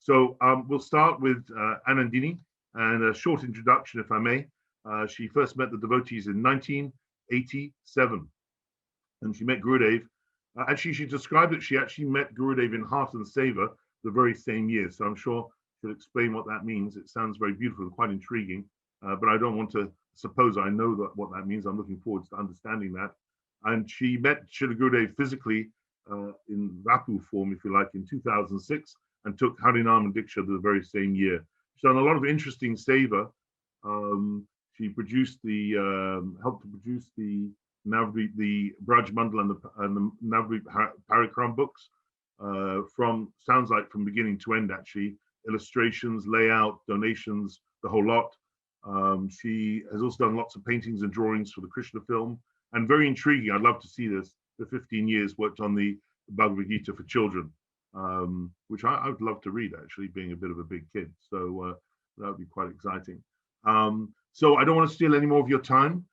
So we'll start with Anandini and a short introduction, if I may. She first met the devotees in 1987, and she met Gurudev. Actually, she described that she actually met Gurudev in Heart and Seva the very same year. So I'm sure she'll explain what that means. It sounds very beautiful and quite intriguing, but I don't want to suppose I know what that means. I'm looking forward to understanding that. And she met Srila Gurudev physically in Vapu form, if you like, in 2006, and took Harinam Diksha the very same year. She's done a lot of interesting seva. She produced helped to produce the Navri, the Braj Mandal and the Navri Parikram books, sounds like from beginning to end, actually. Illustrations, layout, donations, the whole lot. She has also done lots of paintings and drawings for the Krishna film, and very intriguing. I'd love to see this. For 15 years, worked on the Bhagavad Gita for children, which I would love to read, actually, being a bit of a big kid. So that would be quite exciting. So I don't want to steal any more of your time.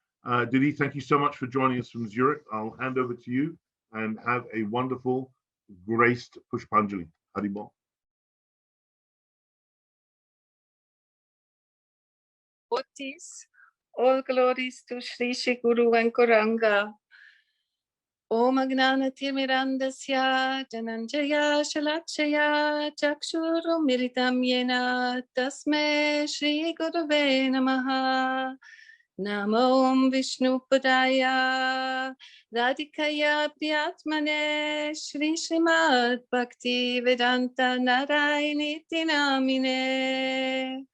Didi, thank you so much for joining us from Zurich. I'll hand over to you and have a wonderful, graced Pushpanjali. Haribol. All glories to Sri Sri Guru Vankuranga. Om Agnana Timirandasya Jananjaya Shalakshaya Chakshuru Miritam Yena Tasme Shri Gurave Namaha. Namo Om Vishnu Padaya Radhikaya Priyatmane Shri Srimad Bhakti Vedanta Narayani Namine.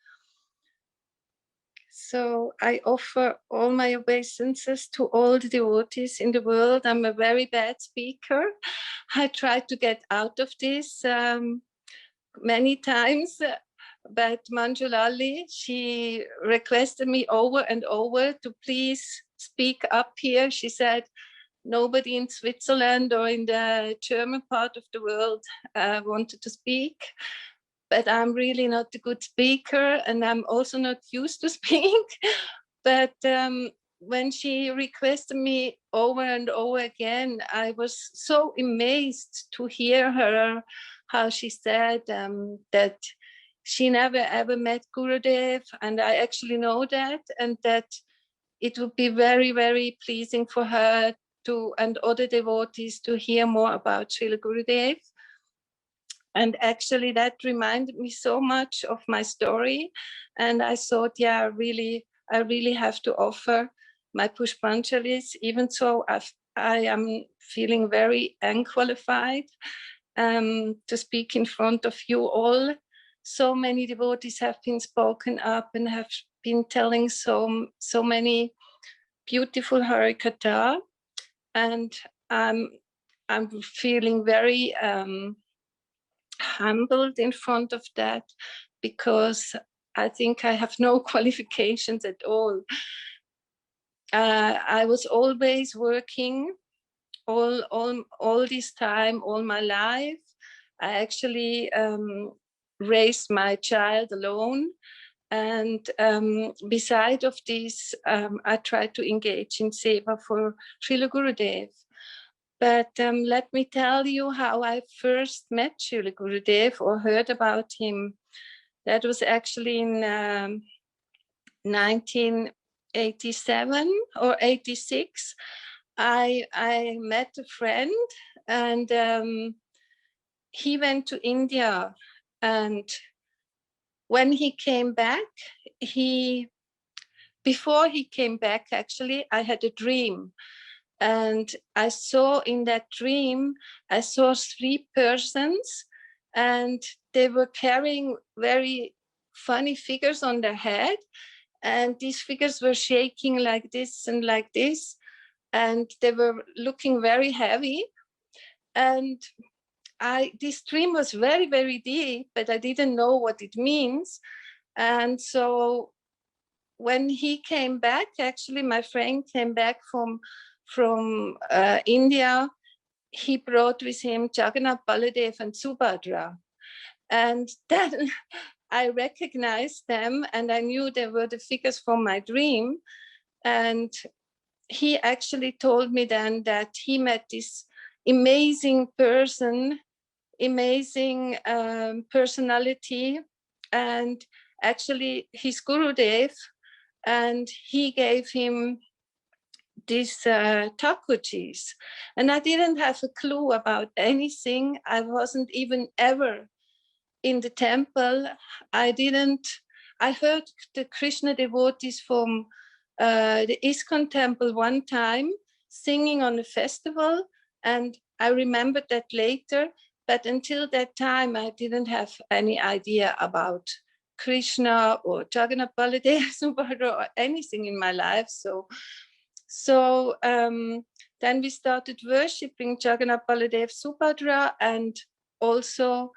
So I offer all my obeisances to all the devotees in the world. I'm a very bad speaker. I tried to get out of this many times, but Manjulali, she requested me over and over to please speak up here. She said, nobody in Switzerland or in the German part of the world wanted to speak. But I'm really not a good speaker, and I'm also not used to speak. But when she requested me over and over again, I was so amazed to hear her, how she said that she never ever met Gurudev, and I actually know that, and that it would be very, very pleasing for her and other devotees to hear more about Srila Gurudev. And actually that reminded me so much of my story. And I thought, yeah, I really have to offer my Pushpanjalis, even though I am feeling very unqualified to speak in front of you all. So many devotees have been spoken up and have been telling so many beautiful Harikatha. And I'm feeling very humbled in front of that, because I think I have no qualifications at all. I was always working all this time, all my life. I actually raised my child alone, and beside of this, I tried to engage in seva for Srila Gurudev. But let me tell you how I first met Srila Gurudev or heard about him. That was actually in 1987 or 86. I met a friend, and he went to India. And when he came back, before he came back, actually, I had a dream. And I saw in that dream, I saw 3 persons, and they were carrying very funny figures on their head. And these figures were shaking like this and like this. And they were looking very heavy. And this dream was very, very deep, but I didn't know what it means. And so when he came back, actually, my friend came back from India, he brought with him Jagannath, Baladev and Subhadra. And then I recognized them, and I knew they were the figures from my dream. And he actually told me then that he met this amazing person amazing personality, and actually his Gurudev, and he gave him these takutis, and I didn't have a clue about anything. I wasn't even ever in the temple. I heard the Krishna devotees from the ISKCON temple one time singing on a festival, and I remembered that later, but until that time I didn't have any idea about Krishna or Jagannath Baladeva Subhadra or anything in my life. So then we started worshipping Jagannath Baladeva Subhadra and also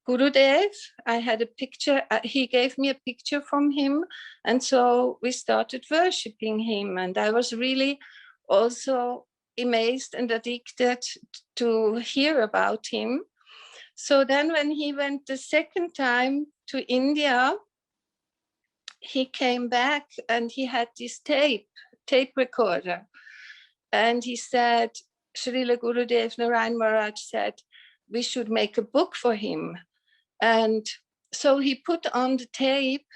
Gurudev. I had a picture, he gave me a picture from him, and so we started worshipping him, and I was really also amazed and addicted to hear about him. So then when he went the second time to India, he came back and he had this tape recorder, and he said, Srila Gurudev Narayana Maharaj said, we should make a book for him. And so he put on the tape,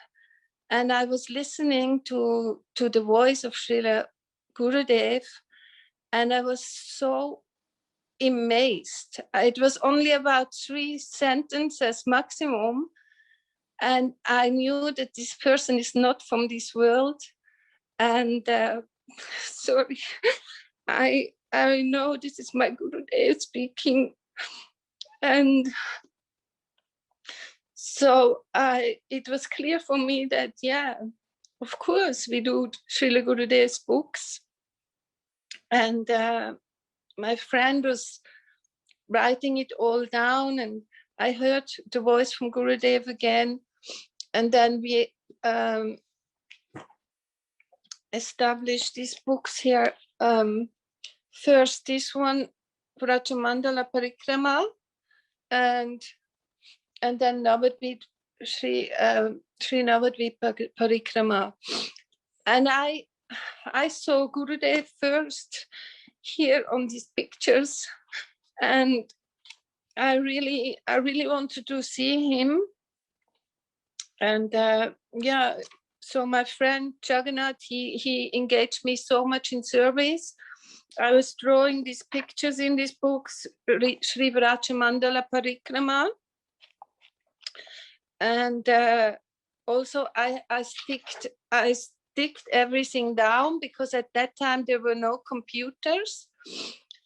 and I was listening to the voice of Srila Gurudev, and I was so amazed. It was only about 3 sentences maximum, and I knew that this person is not from this world. And sorry, I know this is my Gurudev speaking, and so it was clear for me that, yeah, of course we do Srila Gurudev's books. And my friend was writing it all down, and I heard the voice from Gurudev again. And then we established these books here. First, this one, Vrajamandala Parikrama, and then Navadvip, Sri Navadvip Parikrama. And I saw Gurudev first here on these pictures, and I really wanted to see him. And yeah, so my friend Jagannath, he engaged me so much in service. I was drawing these pictures in these books, Sri Vrajamandala Parikrama. And also I sticked everything down, because at that time there were no computers.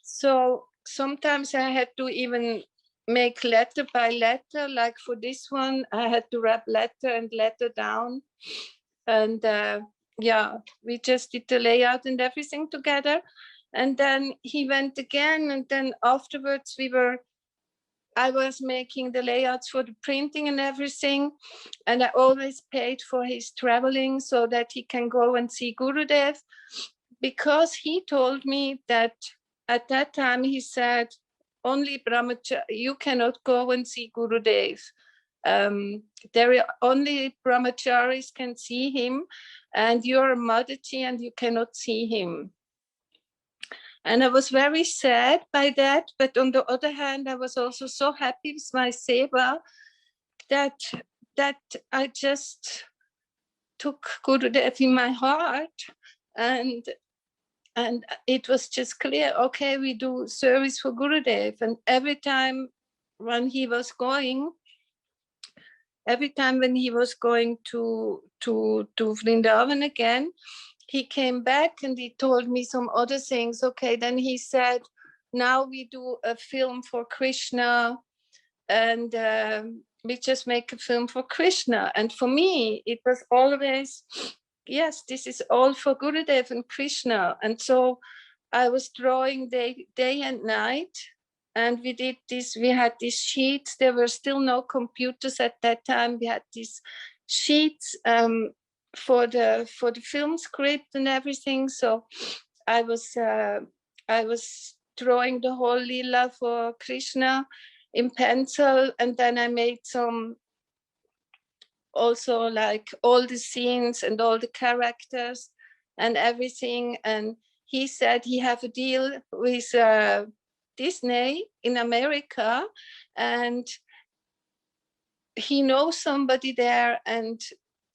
So sometimes I had to even make letter by letter, like for this one, I had to wrap letter and letter down. And yeah, we just did the layout and everything together. And then he went again, and then afterwards I was making the layouts for the printing and everything, and I always paid for his traveling so that he can go and see Gurudev, because he told me that at that time he said, only brahmachari, you cannot go and see Gurudev. There are only brahmacharis can see him, and you're a Madaji and you cannot see him. And I was very sad by that, but on the other hand, I was also so happy with my seva that I just took Gurudev in my heart, and it was just clear, okay, we do service for Gurudev. And every time when he was going to Vrindavan again, he came back and he told me some other things. Okay, then he said, now we do a film for Krishna, and we just make a film for Krishna. And for me, it was always, yes, this is all for Gurudev and Krishna. And so I was drawing day and night, and we did this. We had these sheets. There were still no computers at that time. We had these sheets for the film script and everything. So I was drawing the whole Leela for Krishna in pencil, and then I made some also like all the scenes and all the characters and everything. And he said he have a deal with Disney in America, and he knows somebody there, and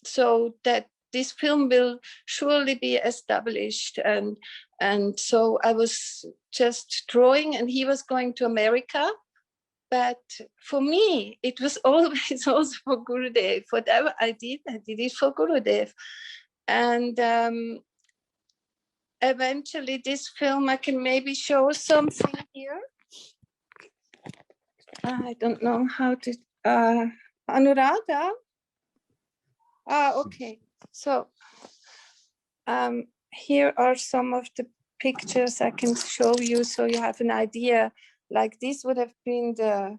so that this film will surely be established. And so I was just drawing, and he was going to America. But for me, it was always also for Gurudev. Whatever I did it for Gurudev. And eventually this film, I can maybe show something here. I don't know how to, Anuradha? Okay. So here are some of the pictures I can show you so you have an idea. Like this would have been the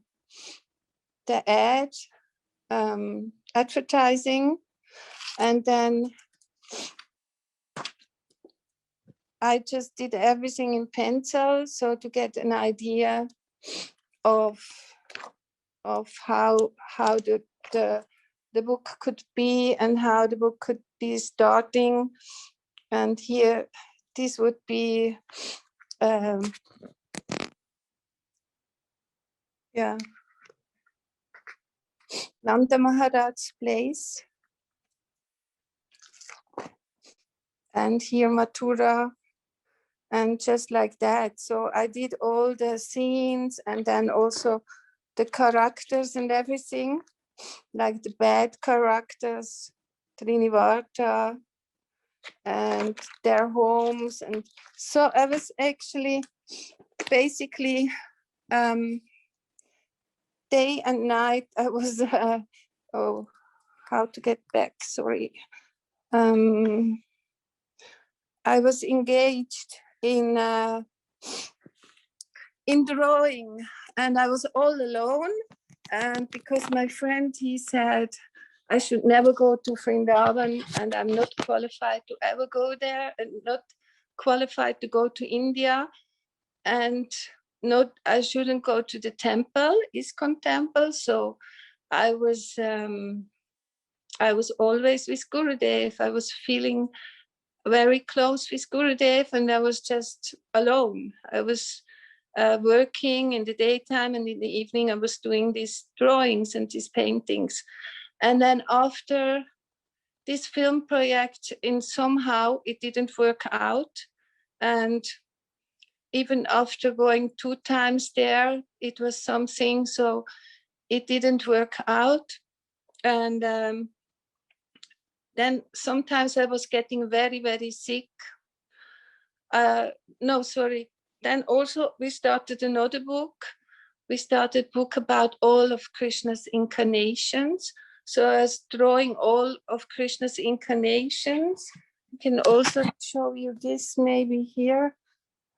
ad, advertising, and then I just did everything in pencil, so to get an idea of how the book could be and how the book could be starting. And here, this would be, Nanda Maharaj's place. And here Mathura, and just like that. So I did all the scenes and then also the characters and everything, like the bad characters, Trinivarta, and their homes. And so I was actually basically day and night, I was, how to get back, sorry. I was engaged in drawing, and I was all alone. And because my friend, he said, I should never go to Vrindavan, and I'm not qualified to ever go there, and not qualified to go to India, and I shouldn't go to the temple, ISKCON temple. So I was always with Gurudev. I was feeling very close with Gurudev, and I was just alone. I was working in the daytime, and in the evening I was doing these drawings and these paintings. And then after this film project, somehow it didn't work out. And even after going 2 times there, it was something, so it didn't work out. And then sometimes I was getting very, very sick. Then also we started another book. We started a book about all of Krishna's incarnations. So I was drawing all of Krishna's incarnations. I can also show you this maybe here.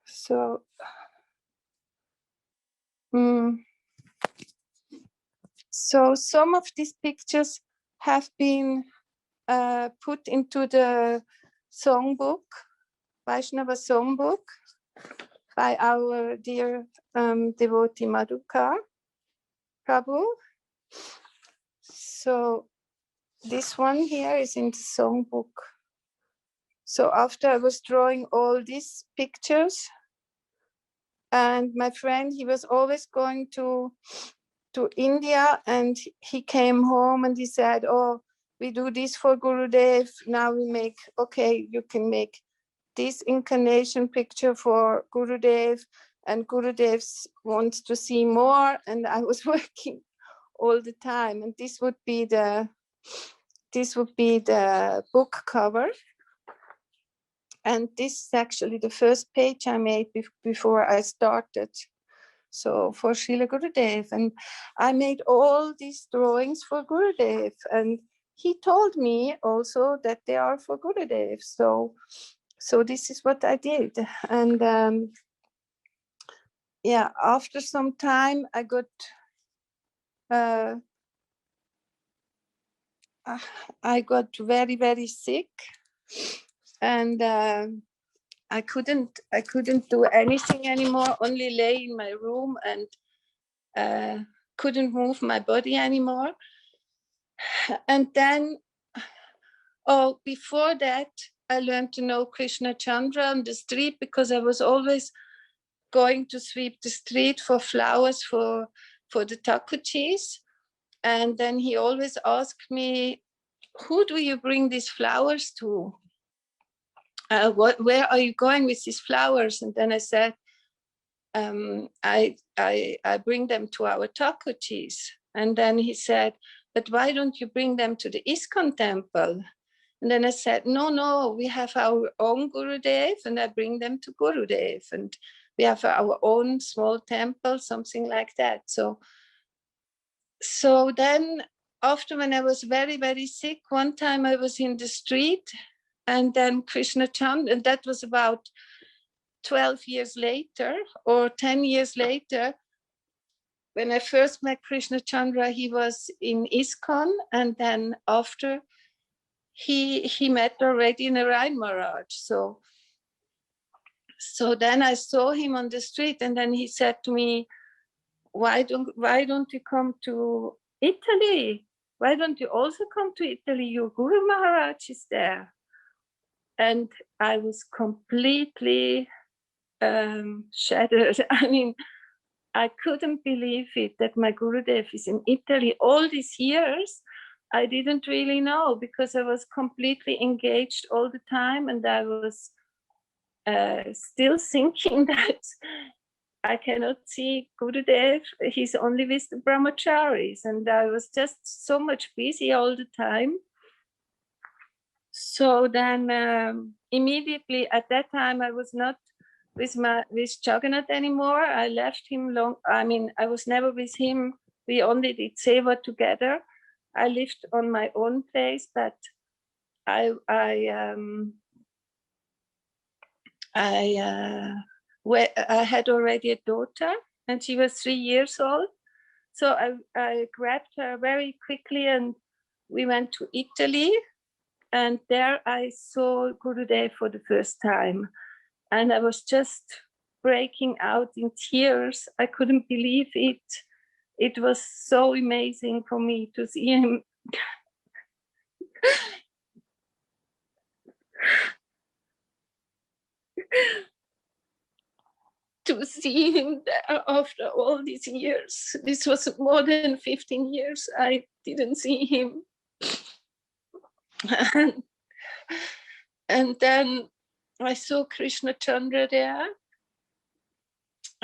So, so some of these pictures have been put into the songbook, Vaishnava songbook, by our dear devotee Madhukar Prabhu. So this one here is in the songbook. So after I was drawing all these pictures, and my friend, he was always going to India, and he came home and he said, oh, we do this for Gurudev. Now we make, okay, you can make this incarnation picture for Gurudev, and Gurudev wants to see more. And I was working all the time, and this would be the book cover. And this is actually the first page I made before I started. So for Srila Gurudev, and I made all these drawings for Gurudev, and he told me also that they are for Gurudev. So this is what I did. And after some time I got very, very sick, and I couldn't do anything anymore, only lay in my room, and couldn't move my body anymore. And then, before that, I learned to know Krishna Chandra on the street, because I was always going to sweep the street for flowers for the takuchis. And then he always asked me, who do you bring these flowers to? Where are you going with these flowers? And then I said, I bring them to our takuchis. And then he said, but why don't you bring them to the ISKCON temple? And then I said, no, we have our own Gurudev, and I bring them to Gurudev. And we have our own small temple, something like that. So then after, when I was very, very sick, one time I was in the street, and then Krishna Chandra, and that was about 12 years later or 10 years later, when I first met Krishna Chandra, he was in ISKCON, and then after he met already Narayana Maharaj. So then I saw him on the street, and then he said to me, why don't you come to Italy? Why don't you also come to Italy? Your Guru Maharaj is there. And I was completely shattered. I mean, I couldn't believe it that my Gurudev is in Italy. All these years, I didn't really know, because I was completely engaged all the time, and I was still thinking that I cannot see Gurudev. He's only with the brahmacharis, and I was just so much busy all the time. So then immediately at that time, I was not with Jagannath anymore. I left him I was never with him. We only did seva together. I lived on my own place, but I had already a daughter, and she was 3 years old. So I grabbed her very quickly, and we went to Italy. And there I saw Gurudev for the first time. And I was just breaking out in tears. I couldn't believe it. It was so amazing for me to see him. To see him there after all these years. This was more than 15 years I didn't see him. And then I saw Krishna Chandra there,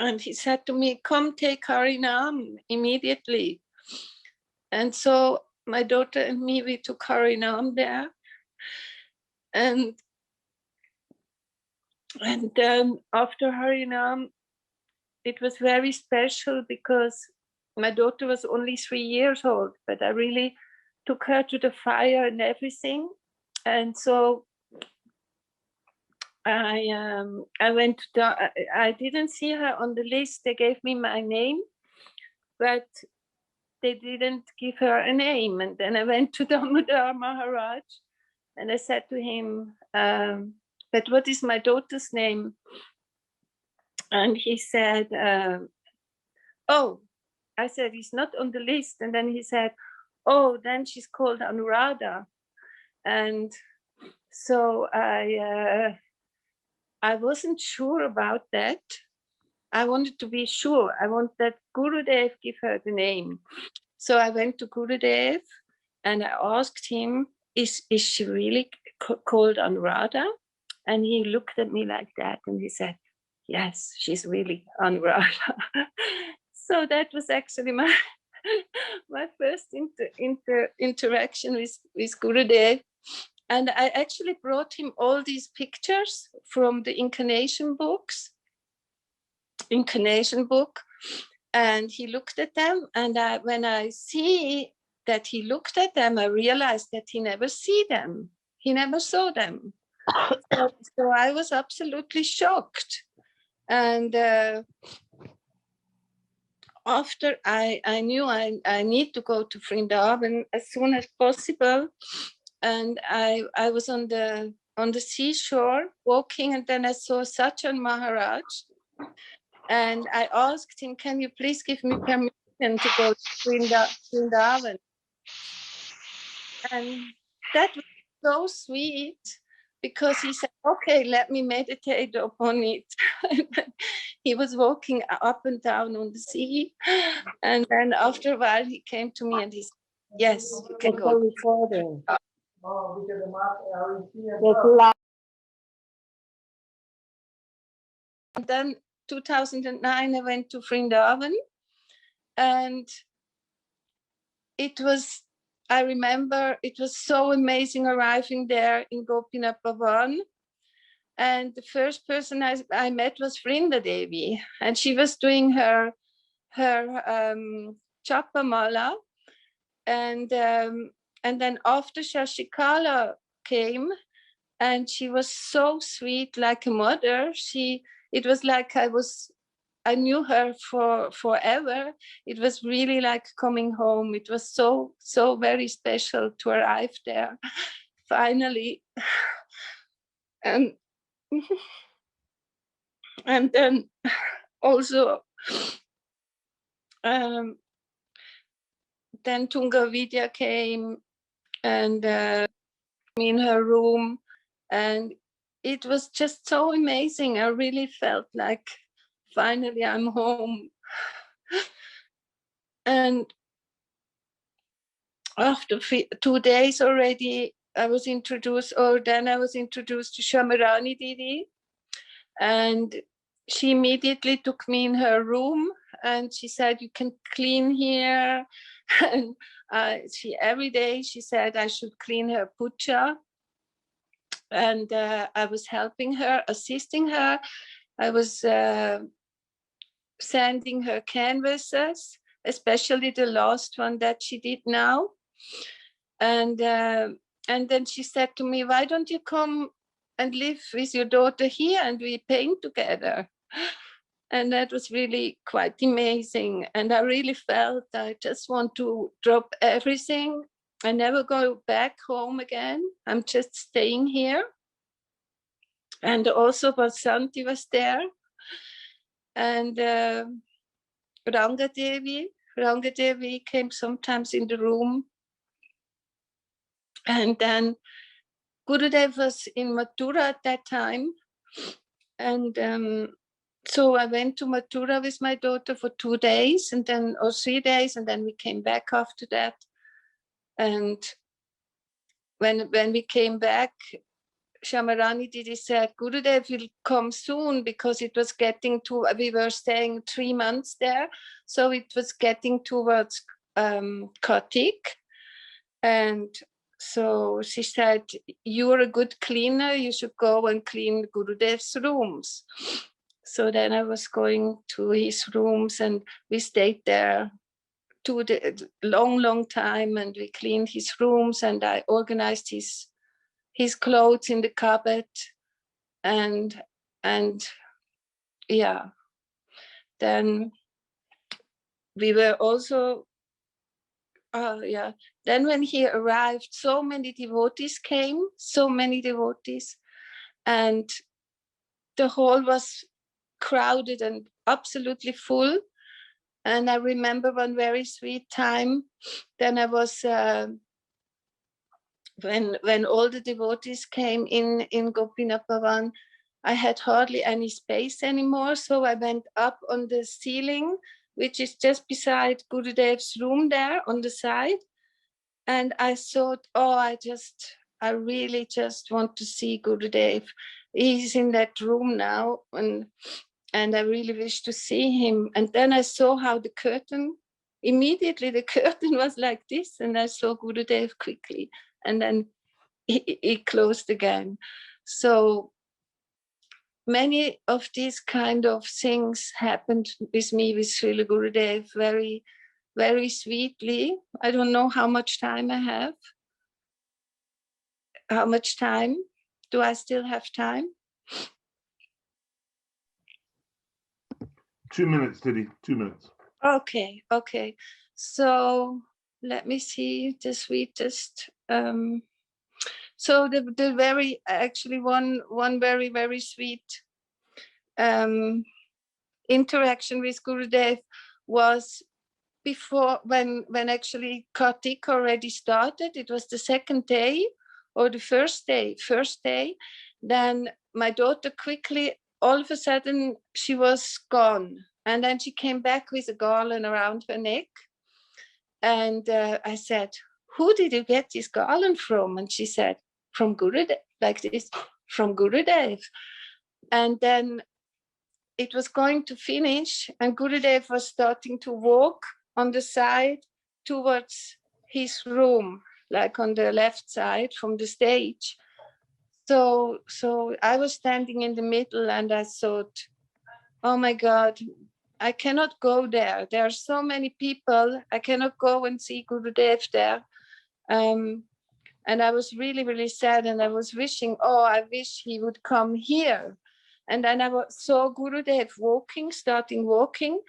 and he said to me, come take Harinam immediately. And so my daughter and me, we took Harinam there. And then after Harinam, it was very special, because my daughter was only 3 years old, but I really took her to the fire and everything. And so I went to I didn't see her on the list. They gave me my name, but they didn't give her a name. And then I went to Damodar Maharaj, and I said to him, but what is my daughter's name? And he said, oh, I said, he's not on the list. And then he said, oh, then she's called Anuradha. And so I wasn't sure about that. I wanted to be sure. I want that Gurudev give her the name. So I went to Gurudev and I asked him, is she really called Anuradha? And he looked at me like that and he said, yes, she's really Anuradha. So that was actually my first interaction with Gurudev. And I actually brought him all these pictures from the Incarnation book. And he looked at them. And when I see that he looked at them, I realized that he never saw them. He never saw them. So I was absolutely shocked. And after I knew I need to go to Vrindavan as soon as possible. And I was on the seashore walking, and then I saw Sachin Maharaj. And I asked him, can you please give me permission to go to Vrindavan? And that was so sweet, because he said, okay, let me meditate upon it. he was walking up and down on the sea. And then after a while, he came to me and he said, yes, you can go. Recording. And then 2009, I went to Vrindavan, and it was, I remember it was so amazing arriving there in Gopinath Bhavan. And the first person I met was Vrinda Devi, and she was doing her Chapamala. And then after Shashikala came, and she was so sweet, like a mother. It was like I knew her for forever. It was really like coming home. It was so very special to arrive there finally. And then also then Tunga Vidya came and in her room, and it was just so amazing. I really felt like finally I'm home. And after 2 days already, I was introduced to Shamarani Didi, and she immediately took me in her room and she said, you can clean here. And every day she said I should clean her puja. And I was helping her, assisting her. I was sending her canvases, especially the last one that she did now. And then she said to me, why don't you come and live with your daughter here and we paint together? And that was really quite amazing. And I really felt I just want to drop everything. I never go back home again. I'm just staying here. And also Basanti was there. And Ranga Devi came sometimes in the room. And then Gurudev was in Mathura at that time. And so I went to Mathura with my daughter for 2 days or 3 days, and then we came back after that. And when we came back, Shamarani Didi said, Gurudev will come soon, because it was getting to, we were staying 3 months there. So it was getting towards Kartik. And so she said, you're a good cleaner, you should go and clean Gurudev's rooms. So then I was going to his rooms, and we stayed there long time, and we cleaned his rooms, and I organized his clothes in the cupboard. And yeah, then we were also, then when he arrived, so many devotees came, and the hall was crowded and absolutely full. And I remember one very sweet time. Then I was, when all the devotees came in Gopinath Bhavan, I had hardly any space anymore. So I went up on the ceiling, which is just beside Gurudev's room there on the side. And I thought, I really just want to see Gurudev. He's in that room now, and I really wish to see him. And then I saw how immediately the curtain was like this, and I saw Gurudev quickly, and then he closed again. So many of these kind of things happened with me, with Srila Gurudev, very, very sweetly. I don't know how much time I have. How much time? Do I still have time? 2 minutes, Didi, 2 minutes. Okay. So let me see the sweetest. So the very, actually one very, very sweet interaction with Gurudev was before, when actually Kartik already started. It was the second day or the first day. Then my daughter quickly all of a sudden she was gone. And then she came back with a garland around her neck. And I said, who did you get this garland from? And she said, from Gurudev, like this, from Gurudev. And then it was going to finish, and Gurudev was starting to walk on the side towards his room, like on the left side from the stage. So I was standing in the middle, and I thought, oh my God, I cannot go there. There are so many people. I cannot go and see Gurudev there. And I was really, really sad. And I was wishing, oh, I wish he would come here. And then I saw Gurudev starting walking.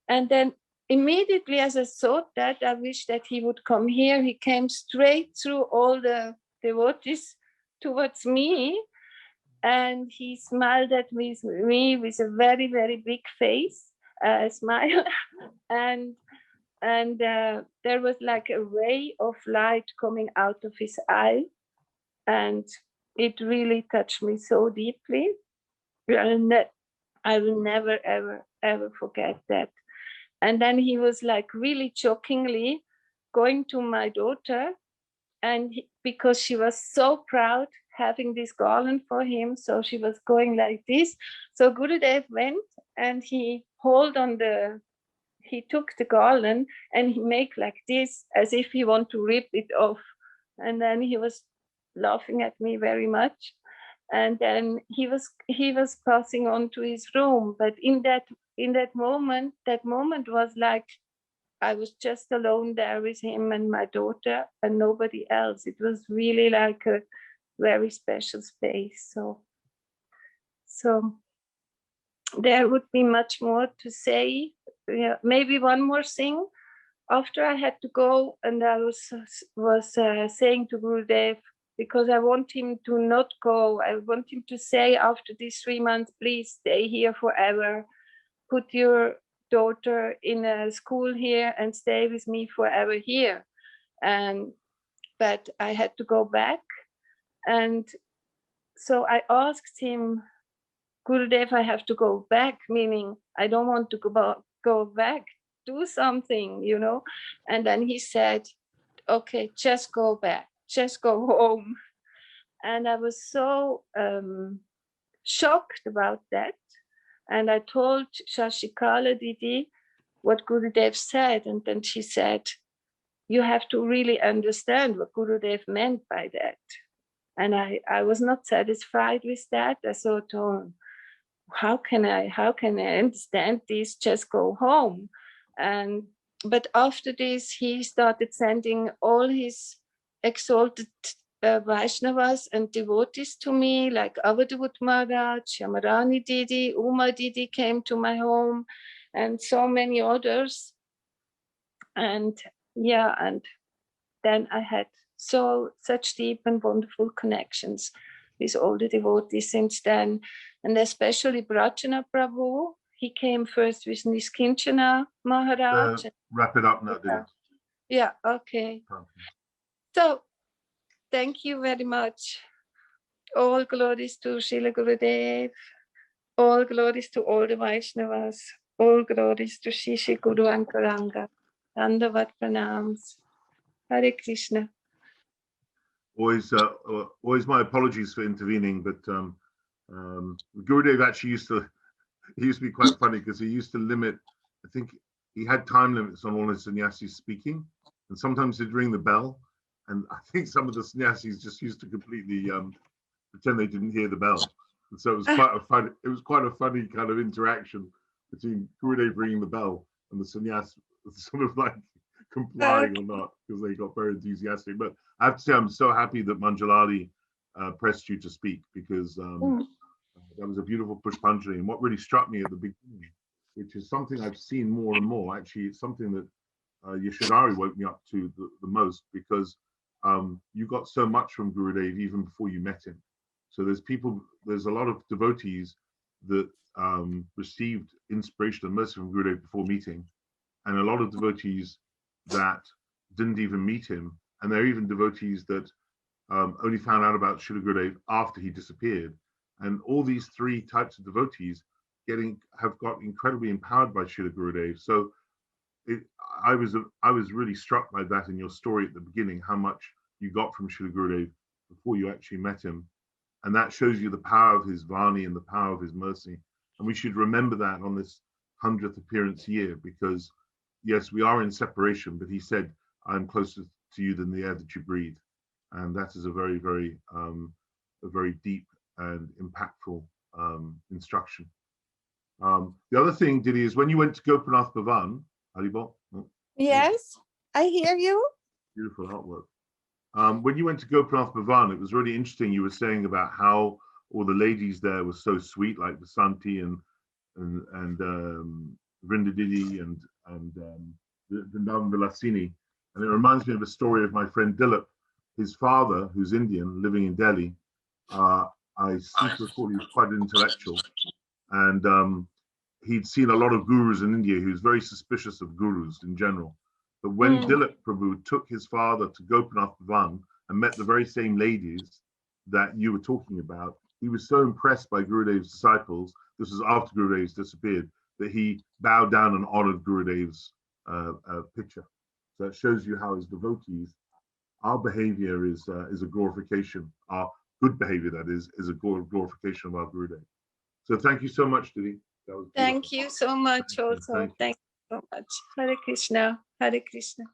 And then immediately as I thought that, I wish that he would come here. He came straight through all the devotees towards me. And he smiled at me with a very, very big face, smile. And there was like a ray of light coming out of his eye. And it really touched me so deeply. And I will never, ever, ever forget that. And then he was like really jokingly going to my daughter, and because she was so proud having this garland for him, so she was going like this. So Gurudev went and he took the garland and he made like this, as if he want to rip it off. And then he was laughing at me very much. And then he was passing on to his room. But in that moment was like I was just alone there with him and my daughter and nobody else. It was really like a very special space. So there would be much more to say. Yeah, maybe one more thing. After I had to go, and I was saying to Gurudev, because I want him to not go. I want him to say after these 3 months, please stay here forever. Put your daughter in a school here and stay with me forever here. But I had to go back. And so I asked him, Gurudev, I have to go back, meaning I don't want to go back, do something, And then he said, okay, just go back, just go home. And I was so shocked about that. And I told Shashikala Didi what Gurudev said. And then she said, you have to really understand what Gurudev meant by that. And I was not satisfied with that. I thought, oh, how can I understand this? Just go home. But after this, he started sending all his exalted Vaishnavas and devotees to me, like Avadhut Maharaj, Shamarani Didi, Uma Didi came to my home, and so many others. And then I had such deep and wonderful connections with all the devotees since then, and especially Brajana Prabhu. He came first with Niskinchana Maharaj. Wrap it up now, Didi. Yeah, okay. So, thank you very much. All glories to Srila Gurudev. All glories to all the Vaishnavas. All glories to Shishi Guru Ankaranga. Dandavat pranams. Hare Krishna. Always my apologies for intervening, but Gurudev actually used to be quite funny because he used to limit, I think he had time limits on all his sannyasis speaking, and sometimes he'd ring the bell, and I think some of the sannyasis just used to completely pretend they didn't hear the bell. And so it was quite a funny kind of interaction between Gurudev ringing the bell and the sannyas sort of like complying or not, because they got very enthusiastic. But I have to say, I'm so happy that Manjalali pressed you to speak, because that was a beautiful Pushpanjali. And what really struck me at the beginning, which is something I've seen more and more, actually, it's something that Yeshadari woke me up to the most, because you got so much from Gurudev even before you met him. So there's a lot of devotees that received inspiration and mercy from Gurudev before meeting, and a lot of devotees that didn't even meet him, and there are even devotees that only found out about Srila Gurudev after he disappeared. And all these three types of devotees have got incredibly empowered by Srila Gurudev. So I was really struck by that in your story at the beginning, how much you got from Srila Gurudev before you actually met him. And that shows you the power of his Vani and the power of his mercy. And we should remember that on this 100th appearance year, because yes, we are in separation, but he said, I'm closer to you than the air that you breathe. And that is a very, very deep and impactful instruction. The other thing, Didi, is when you went to Gopinath Bhavan, Haribol. Yes, I hear you. Beautiful artwork. When you went to Gopinath Bhavan, it was really interesting. You were saying about how all the ladies there were so sweet, like Vasanti and Vrinda Didi and Vrindavan Vilasini. And it reminds me of a story of my friend Dilip. His father, who's Indian, living in Delhi, I seem to recall he was quite an intellectual. And he'd seen a lot of gurus in India. He was very suspicious of gurus in general. But when Dilip Prabhu took his father to Gopinath Bhavan and met the very same ladies that you were talking about, he was so impressed by Gurudev's disciples, this was after Gurudev's disappeared, that he bowed down and honored Gurudev's picture. So it shows you how as devotees, our behavior is a glorification, our good behavior, that is a glorification of our Gurudev. So thank you so much, Didi. Thank you so much also. Thank you so much. Hare Krishna. Hare Krishna.